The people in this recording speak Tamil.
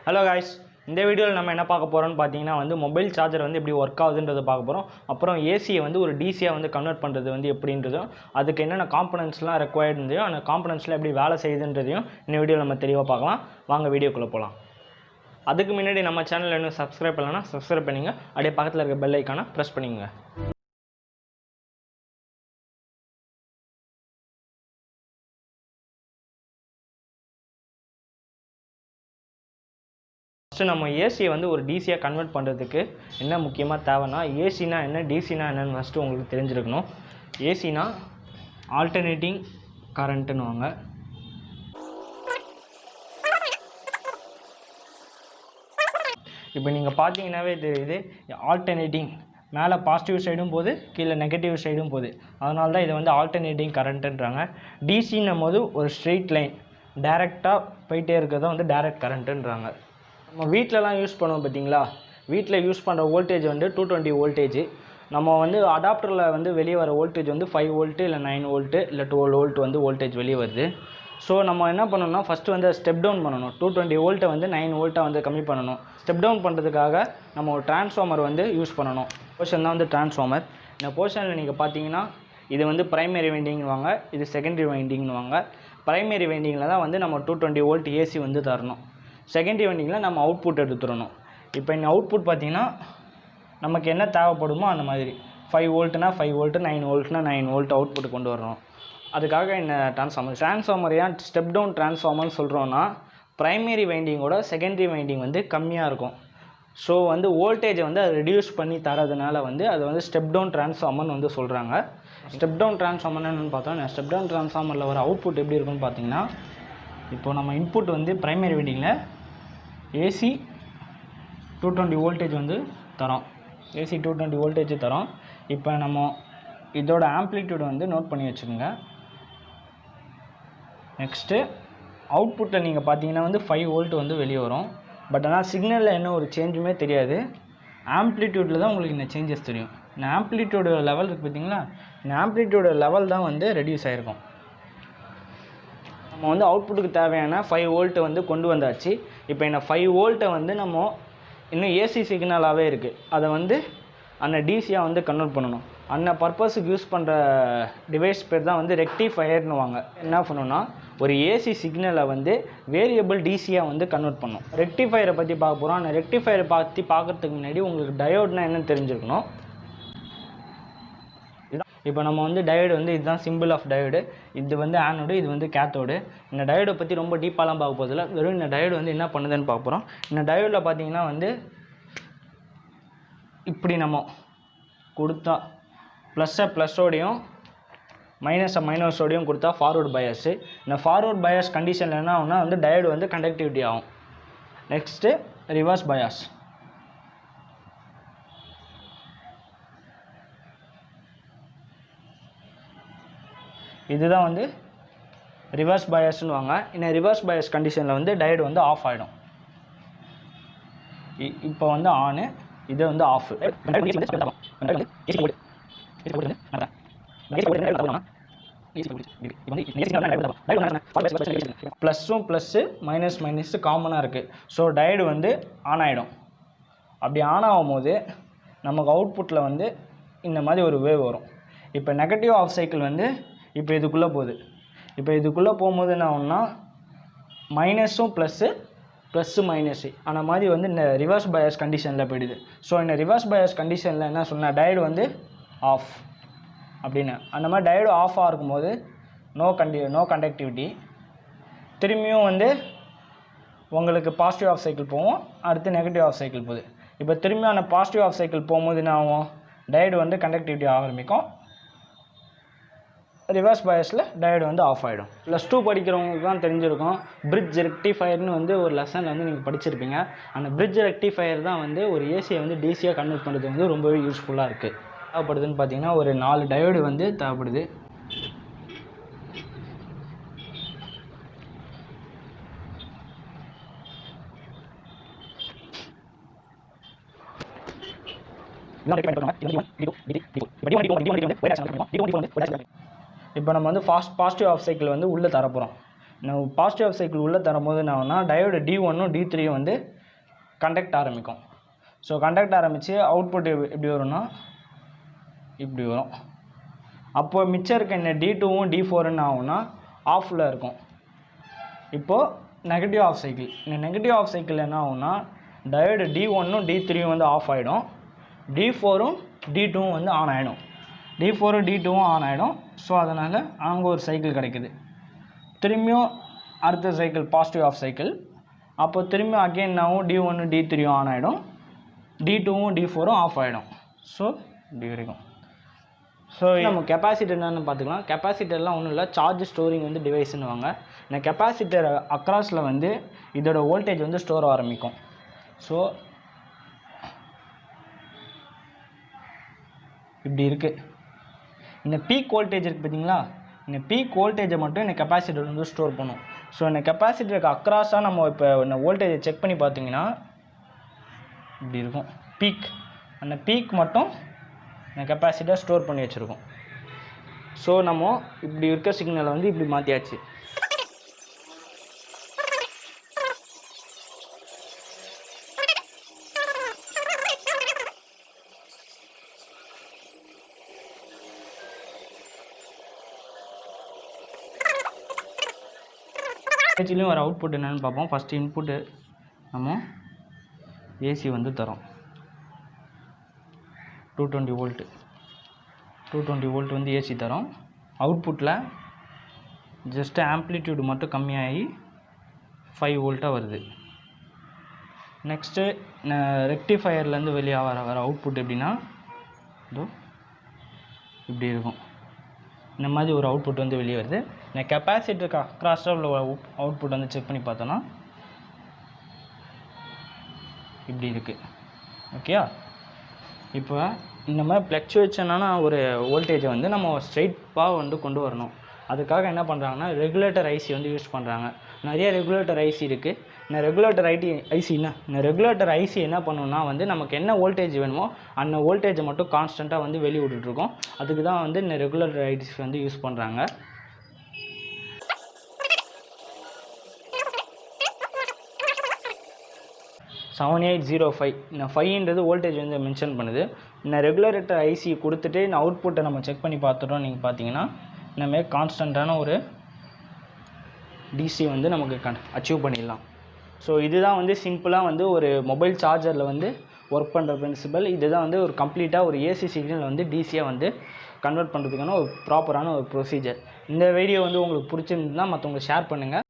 Hello guys, இந்த வீடியோல நம்ம என்ன பார்க்க போறோம்னு பாத்தீங்கன்னா வந்து மொபைல் சார்ஜர் வந்து எப்படி வர்க் ஆகுதுன்றத பார்க்க போறோம். அப்புறம் ஏசியை வந்து ஒரு டிசியா வந்து கன்வர்ட் பண்றது வந்து எப்படின்றதும் அதுக்கு என்னென்ன காம்போனன்ட்ஸ்லாம் ரெக்வயர்ட் இருந்ததோ அந்த காம்போனன்ட்ஸ்லாம் எப்படி வேலை செய்யுதுன்றதையும் இந்த வீடியோல நம்ம தெளிவா பார்க்கலாம். வாங்க வீடியோக்குள்ள போலாம். அதுக்கு முன்னாடி நம்ம சேனலை இன்னும் சப்ஸ்கிரைப் பண்ணலனா சப்ஸ்கிரைப் பண்ணுங்க. அப்படியே பக்கத்துல இருக்க பெல் ஐகானை பிரஸ் பண்ணுங்க. ஃபஸ்ட்டு நம்ம ஏசியை வந்து ஒரு டிசியாக கன்வெர்ட் பண்ணுறதுக்கு என்ன முக்கியமாக தேவைன்னா ஏசினா என்ன டிசினா என்னன்னு ஃபஸ்ட்டு உங்களுக்கு தெரிஞ்சிருக்கணும். ஏசினா ஆல்டர்னேட்டிங் கரண்ட்டுன்னுவாங்க. இப்போ நீங்கள் பார்த்தீங்கன்னாவே தெரியுது ஆல்டர்னேட்டிங் மேலே பாசிட்டிவ் சைடும் போது கீழே நெகட்டிவ் சைடும் போகுது. அதனால தான் இதை வந்து ஆல்டர்னேட்டிங் கரண்ட்டுன்றாங்க. டிசின்னும் போது ஒரு ஸ்ட்ரெயிட் லைன் டைரெக்டாக போயிட்டே இருக்கிறத வந்து டைரக்ட் கரண்ட்டுன்றாங்க. நம்ம வீட்டிலலாம் யூஸ் பண்ணுவோம் பார்த்தீங்களா, வீட்டில் யூஸ் பண்ணுற வோல்டேஜ் வந்து 220 வோல்டேஜ். நம்ம வந்து அடாப்டரில் வந்து வெளியே வர வோல்டேஜ் வந்து 5 வோல்ட்டு இல்லை 9 வோல்ட்டு இல்லை 12 வோல்ட் வந்து வோல்டேஜ் வெளியே வருது. ஸோ நம்ம என்ன பண்ணணும்னா ஃபஸ்ட்டு வந்து ஸ்டெப் டவுன் பண்ணணும். 220 வோல்ட்டை வந்து 9 வோல்ட்டாக வந்து கம்மி பண்ணணும். ஸ்டெப் டவுன் பண்ணுறதுக்காக நம்ம ஒரு டிரான்ஸ்ஃபார்மர் வந்து யூஸ் பண்ணணும். போர்ஷன் தான் வந்து டிரான்ஸ்ஃபார்மர். இந்த போர்ஷனில் நீங்கள் பார்த்தீங்கன்னா இது வந்து ப்ரைமரி வைண்டிங்னுவாங்க, இது செகண்டரி வைண்டிங்னுவாங்க. ப்ரைமரி வைண்டிங்கில் தான் வந்து நம்ம 220 வோல்ட் ஏசி வந்து தரணும். செகண்டரி வைண்டிங்கில் நம்ம அவுட்புட் எடுத்துடணும். இப்போ இந்த அவுட்புட் பார்த்திங்கன்னா நமக்கு என்ன தேவைப்படுமோ அந்த மாதிரி 5 வோல்ட்னா 5 வோல்ட்டு, 9 வோல்ட்னா 9 வோல்ட் அவுட்புட் கொண்டு வரணும். அதுக்காக இந்த டிரான்ஸ்ஃபார்மர் ஏன் ஸ்டெப் டவுன் டிரான்ஸ்ஃபார்மர்னு சொல்கிறோன்னா ப்ரைமரி வைண்டிங்கோட செகண்டரி வைண்டிங் வந்து கம்மியாக இருக்கும். ஸோ வந்து வோல்டேஜை வந்து அதை ரெடியூஸ் பண்ணி தரதுனால வந்து அது வந்து ஸ்டெப் டவுன் டிரான்ஸ்ஃபார்மர்னு வந்து சொல்கிறாங்க. ஸ்டெப் டவுன் டிரான்ஸ்ஃபார்மர் என்னென்னு பார்த்தோம். ஸ்டெப் டவுன் டிரான்ஸ்ஃபார்மரில் வர அவுட்புட் எப்படி இருக்குன்னு பார்த்தீங்கன்னா, இப்போ நம்ம இன்புட் வந்து ப்ரைமரி வைண்டிங்கில் ஏசி 220 வோல்டேஜ் வந்து தரோம். ஏசி 220 வோல்டேஜ் தரோம். இப்போ நம்ம இதோட ஆம்ப்ளிடியூட் வந்து நோட் பண்ணி வச்சுக்கோங்க. நெக்ஸ்ட்டு அவுட்புட்டில் நீங்கள் பார்த்தீங்கன்னா வந்து 5 வோல்ட் வந்து வெளியே வரும். பட் ஆனால் சிக்னலில் என்ன ஒரு சேஞ்சுமே தெரியாது. ஆம்ப்ளிடியூட்டில் தான் உங்களுக்கு இந்த சேஞ்சஸ் தெரியும். இந்த ஆம்ப்ளிடியூட் லெவல் இருக்குது பார்த்தீங்களா, இந்த ஆம்ப்ளிடியூட் லெவல் தான் வந்து ரெடியூஸ் ஆகிருக்கும். நம்ம வந்து அவுட்புட்டுக்கு தேவையான 5 வோல்ட் வந்து கொண்டு வந்தாச்சு. இப்போ இந்த 5 வோல்ட்டை வந்து நம்ம இன்னும் ஏசி சிக்னலாகவே இருக்குது, அதை வந்து அந்த டிசியாக வந்து கன்வெர்ட் பண்ணணும். அந்த பர்பஸுக்கு யூஸ் பண்ணுற டிவைஸ் பேர் தான் வந்து ரெக்டிஃபயர்னுவாங்க. என்ன பண்ணணும்னா ஒரு ஏசி சிக்னலை வந்து வேரியபிள் டிசியாக வந்து கன்வெர்ட் பண்ணணும். ரெக்டிஃபயரை பற்றி பார்க்க போகிறோம். அந்த ரெக்டிஃபயரை பற்றி பார்க்குறதுக்கு முன்னாடி உங்களுக்கு டயோட்னா என்னன்னு தெரிஞ்சிருக்கணும். இப்போ நம்ம வந்து டயோடு வந்து இதுதான் சிம்பிள் ஆஃப் டயோடு. இது வந்து ஆனோடு, இது வந்து கேத்தோடு. இந்த டயோடை பற்றி ரொம்ப டீப்பாலாம் பார்க்க போதில்லை, வெறும் இந்த டயோடு வந்து என்ன பண்ணுதுன்னு பார்க்க போகிறோம். இந்த டயோடில் பார்த்தீங்கன்னா வந்து இப்படி நம்ம கொடுத்தா ப்ளஸ்ஸை ப்ளஸ்ஸோடையும் மைனஸை மைனஸோடையும் கொடுத்தா ஃபார்வர்டு பயாஸு. இந்த ஃபார்வர்ட் பயாஸ் கண்டிஷனில் என்ன ஆகும்னா வந்து டயோடு வந்து கண்டக்டிவிட்டி ஆகும். Next reverse bias. இதுதான் வந்து ரிவர்ஸ் பயாஸ்னுவாங்க. இந்த ரிவர்ஸ் பயாஸ் கண்டிஷனில் வந்து டயோடு வந்து ஆஃப் ஆகிடும். இப்போ வந்து ஆனு, இது வந்து ஆஃப். ப்ளஸ்ஸும் ப்ளஸ்ஸு மைனஸ் மைனஸ் காமனாக இருக்குது. ஸோ டயோடு வந்து ஆன் ஆகிடும். அப்படி ஆன் ஆகும் போது நமக்கு அவுட்புட்டில் வந்து இந்த மாதிரி ஒரு வேவ் வரும். இப்போ நெகட்டிவ் ஆஃப் சைக்கிள் வந்து இப்போ இதுக்குள்ளே போகுது. இப்போ இதுக்குள்ளே போகும்போது என்ன ஆகும்னா மைனஸும் ப்ளஸ்ஸு ப்ளஸ்ஸு மைனஸு அந்த மாதிரி வந்து இந்த ரிவர்ஸ் பயாஸ் கண்டிஷனில் போயிடுது. ஸோ இந்த ரிவர்ஸ் பயாஸ் கண்டிஷனில் என்ன சொன்னால் டயோடு வந்து ஆஃப் அப்படின்னு. அந்த மாதிரி டயோடு ஆஃபாக இருக்கும்போது நோ கண்டக்டிவிட்டி. திரும்பியும் வந்து உங்களுக்கு பாசிட்டிவ் ஆஃப் சைக்கிள் போகும், அடுத்து நெகட்டிவ் ஆஃப் சைக்கிள் போகுது. இப்போ திரும்பியும் அந்த பாசிட்டிவ் ஆஃப் சைக்கிள் போகும்போது என்ன ஆகும், டயோடு வந்து கண்டக்டிவிட்டி ஆரம்பிக்கும். ரிவர்ஸ் பயாஸில் டயோடு வந்து ஆஃப் ஆகிடும். +2 படிக்கிறவங்களுக்கு தான் தெரிஞ்சிருக்கும். பிரிட்ஜ் ரெக்டிஃபயர்னு வந்து ஒரு லெசனில் வந்து நீங்கள் படிச்சிருப்பீங்க. அந்த பிரிட்ஜ் ரெக்டிஃபயர் தான் வந்து ஒரு ஏசியை வந்து டிசியாக கன்வெர்ட் பண்ணுறது வந்து ரொம்பவே யூஸ்ஃபுல்லாக இருக்குது. தேவைப்படுதுன்னு பார்த்தீங்கன்னா ஒரு 4 டயோடு வந்து தேவைப்படுது. இப்போ நம்ம வந்து பாசிட்டிவ் ஆஃப் சைக்கிள் வந்து உள்ளே தரப்போகிறோம். நம்ம பாசிட்டிவ் ஆஃப் சைக்கிள் உள்ளே தரும்போது என்ன ஆகும்னா டயோடு D1ம் D3யும் வந்து கண்டக்ட் ஆரம்பிக்கும். ஸோ கண்டக்ட் ஆரம்பித்து அவுட்புட் எப்படி வரும்னா இப்படி வரும். அப்போது மிச்சம் இருக்க என்ன D2ம் D4ன்னு ஆகும்னா ஆஃபில் இருக்கும். இப்போது நெகட்டிவ் ஆஃப் சைக்கிள். இந்த நெகட்டிவ் ஆஃப் சைக்கிள் என்ன ஆகும்னா டயோடு D1ம் D3யும் வந்து ஆஃப் ஆகிடும், D4ம் D2ம் வந்து ஆன் ஆகிடும். D4ம் D2ம் ஆன் ஆகிடும். ஸோ அதனால் அங்கே ஒரு சைக்கிள் கிடைக்குது. திரும்பியும் அடுத்த சைக்கிள் பாசிட்டிவ் ஆஃப் சைக்கிள். அப்போ திரும்பியும் அகெயின் ஆகும் D1ம் D3யும் ஆன் ஆகிடும், D2ம் D4ம் ஆஃப் ஆகிடும். ஸோ இப்படி வரைக்கும். ஸோ நம்ம கெப்பாசிட்டர் என்னென்னு பார்த்துக்கலாம். கெப்பாசிட்டர்லாம் ஒன்றும் இல்லை, சார்ஜ் ஸ்டோரிங் வந்து டிவைஸ்ன்னுவாங்க. இந்த கெப்பாசிட்டர் அக்ராஸில் வந்து இதோட வோல்டேஜ் வந்து ஸ்டோர் ஆரம்பிக்கும். ஸோ இப்படி இருக்குது. இந்த பீக் வோல்டேஜ் இருக்குது பார்த்தீங்களா, இந்த பீக் வோல்டேஜை மட்டும் இந்த கெப்பாசிட்டர் வந்து ஸ்டோர் பண்ணும். ஸோ இந்த கெப்பாசிட்டருக்கு அக்ராஸாக நம்ம இப்போ இந்த வோல்டேஜை செக் பண்ணி பார்த்தீங்கன்னா இப்படி இருக்கும் பீக். அந்த பீக் மட்டும் இந்த கெப்பாசிட்டர் ஸ்டோர் பண்ணி வச்சுருக்கோம். ஸோ நம்ம இப்படி இருக்க சிக்னலை வந்து இப்படி மாற்றியாச்சு. ஏசிலையும் ஒரு அவுட்புட் என்னென்னு பார்ப்போம். ஃபஸ்ட்டு இன்புட்டு நம்ம ஏசி வந்து தரோம் 220 வோல்ட்டு. 220 வோல்ட் வந்து ஏசி தரோம். அவுட்புட்டில் ஜஸ்ட்டு ஆம்ப்ளிடியூடு மட்டும் கம்மியாகி 5 வோல்ட்டாக வருது. நெக்ஸ்ட்டு ரெக்டிஃபயர்லேருந்து வெளியே வர அவுட்புட் எப்படின்னா இதோ இப்படி இருக்கும். இந்த மாதிரி ஒரு அவுட்புட் வந்து வெளியே வருது. இந்த கெப்பாசிட்டருக்கு அக்ராஸாக உள்ள அவுட்புட் வந்து செக் பண்ணி பார்த்தோன்னா இப்படி இருக்குது. ஓகே, இப்போ இந்த மாதிரி ஃப்ளக்சுவேஷனான ஒரு வோல்டேஜை வந்து நம்ம ஸ்ட்ரைட்டாக வந்து கொண்டு வரணும். அதுக்காக என்ன பண்ணுறாங்கன்னா ரெகுலேட்டர் ஐசி வந்து யூஸ் பண்ணுறாங்க. நிறைய ரெகுலேட்டர் ஐசி இருக்குது. இந்த ரெகுலேட்டர் ரெகுலேட்டர் ஐசி என்ன பண்ணணும்னா வந்து நமக்கு என்ன வோல்டேஜ் வேணுமோ அந்த வோல்டேஜை மட்டும் கான்ஸ்டண்ட்டாக வந்து வெளியே விட்டுட்ருக்கோம். அதுக்கு தான் வந்து இந்த ரெகுலேட்டர் ஐசி வந்து யூஸ் பண்ணுறாங்க. இந்த 5ன்றது வோல்டேஜ் வந்து மென்ஷன் பண்ணுது. இந்த ரெகுலேட்டர் ஐசி கொடுத்துட்டு இந்த அவுட்புட்டை நம்ம செக் பண்ணி பார்த்துட்டோம். நீங்கள் பார்த்தீங்கன்னா இந்தமாதிரி கான்ஸ்டண்ட்டான ஒரு டிசி வந்து நமக்கு அச்சீவ் பண்ணிடலாம். ஸோ இதுதான் வந்து சிம்பிளாக வந்து ஒரு மொபைல் சார்ஜரில் வந்து ஒர்க் பண்ணுற பிரின்சிபல். இதுதான் வந்து ஒரு கம்ப்ளீட்டாக ஒரு ஏசி சிக்னல் வந்து டிசியாக வந்து கன்வெர்ட் பண்ணுறதுக்கான ஒரு ப்ராப்பரான ஒரு ப்ரொசீஜர். இந்த வீடியோ வந்து உங்களுக்கு பிடிச்சிருந்ததுன்னா மற்றவங்களுக்கு ஷேர் பண்ணுங்கள்.